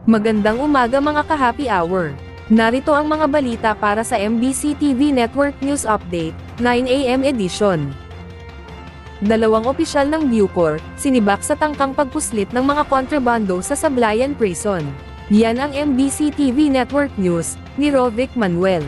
Magandang umaga mga ka-happy hour. Narito ang mga balita para sa MBC TV Network News Update, 9 AM edition. Dalawang opisyal ng Bucor, sinibak sa tangkang pagpuslit ng mga kontrabando sa Sablayan Prison. Yan ang MBC TV Network News, ni Rovic Manuel.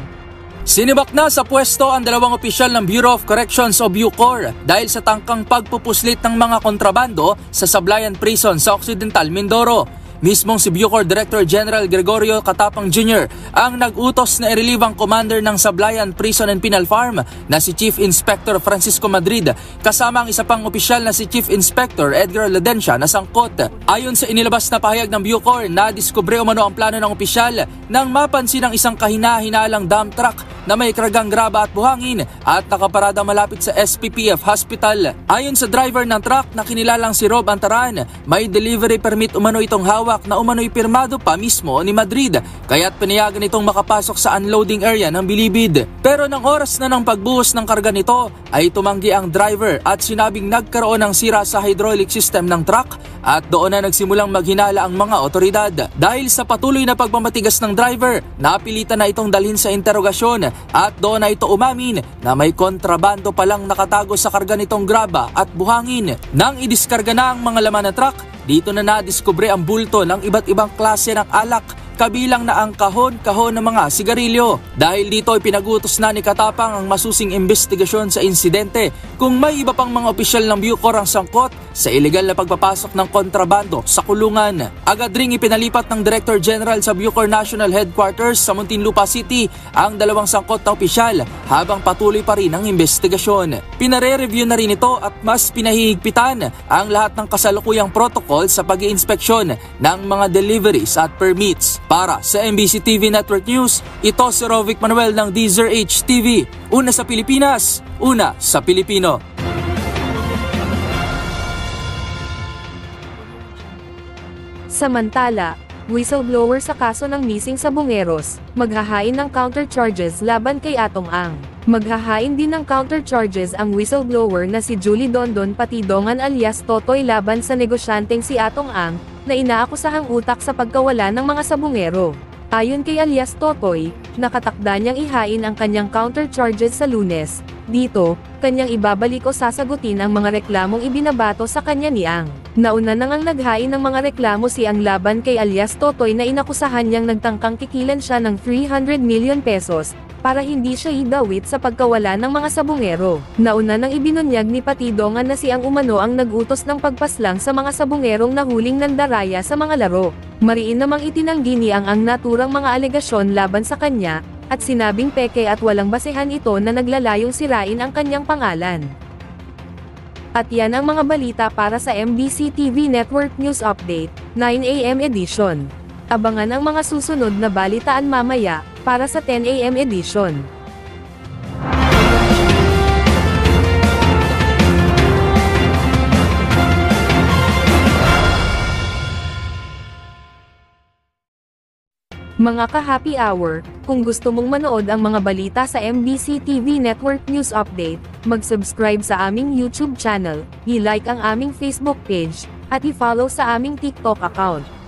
Sinibak na sa pwesto ang dalawang opisyal ng Bureau of Corrections o Bucor dahil sa tangkang pagpupuslit ng mga kontrabando sa Sablayan Prison sa Occidental Mindoro. Mismong si Bucor Director General Gregorio Catapang Jr. ang nag-utos na i-relieve ang commander ng Sablayan Prison and Penal Farm na si Chief Inspector Francisco Madrid kasama ang isa pang opisyal na si Chief Inspector Edgar Ladencia na sangkot. Ayon sa inilabas na pahayag ng Bucor, nadiskubre umano ang plano ng opisyal nang mapansin ang isang kahina-hinalang dump truck na may kargang graba at buhangin at nakaparada malapit sa SPPF Hospital. Ayon sa driver ng truck na kinilalang si Rob Antaran, may delivery permit umano itong hawak na umano'y pirmado pa mismo ni Madrid, kaya't pinayagan itong makapasok sa unloading area ng Bilibid. Pero nang oras na ng pagbuhos ng karga nito, ay tumanggi ang driver at sinabing nagkaroon ng sira sa hydraulic system ng truck at doon na nagsimulang maghinala ang mga otoridad. Dahil sa patuloy na pagmamatigas ng driver, napilitan na itong dalhin sa interogasyon at doon na ito umamin na may kontrabando palang nakatago sa karga nitong graba at buhangin. Nang idiskarga na ang mga laman ng truck, dito na nadiskubre ang bulto ng iba't ibang klase ng alak, kabilang na ang kahon-kahon ng mga sigarilyo. Dahil dito ay pinagutos na ni Katapang ang masusing investigasyon sa insidente kung may iba pang mga opisyal ng Bucor ang sangkot sa ilegal na pagpapasok ng kontrabando sa kulungan. Agad ring ipinalipat ng Director General sa Bucor National Headquarters sa Muntinlupa City ang dalawang sangkot na opisyal habang patuloy pa rin ang investigasyon. Pinare-review na rin ito at mas pinahihigpitan ang lahat ng kasalukuyang protocol sa pag-iinspeksyon ng mga deliveries at permits. Para sa MBC TV Network News, ito si Rovic Manuel ng DZRH TV. Una sa Pilipinas, una sa Pilipino. Samantala, whistleblower sa kaso ng missing sa Bungeros, maghahain ng counter charges laban kay Atong Ang. Maghahain din ng counter charges ang whistleblower na si Julie Dondon Patidongan alias Totoy laban sa negosyanteng si Atong Ang, na inaakusahang utak sa pagkawala ng mga sabungero. Ayon kay alias Totoy, nakatakda niyang ihain ang kanyang counter charges sa Lunes. Dito, kanyang ibabalik o sasagutin ang mga reklamong ibinabato sa kanya ni Ang. Nauna nang ang naghain ng mga reklamo si Ang laban kay alias Totoy na inakusahan niyang nagtangkang kikilan siya ng 300 million pesos, para hindi siya idawit sa pagkawala ng mga sabungero. Nauna nang ibinunyag ni Patidongan na si Ang umano ang nagutos ng pagpaslang sa mga sabungerong nahuling nandaraya sa mga laro. Mariin namang itinanggi ni Ang naturang mga alegasyon laban sa kanya, at sinabing peke at walang basehan ito na naglalayong sirain ang kanyang pangalan. At yan ang mga balita para sa MBC TV Network News Update, 9 AM edition. Abangan ang mga susunod na balitaan mamaya, para sa 10 AM edition. Mga ka-happy hour, kung gusto mong manood ang mga balita sa MBC TV Network News Update, mag-subscribe sa aming YouTube channel, i-like ang aming Facebook page, at i-follow sa aming TikTok account.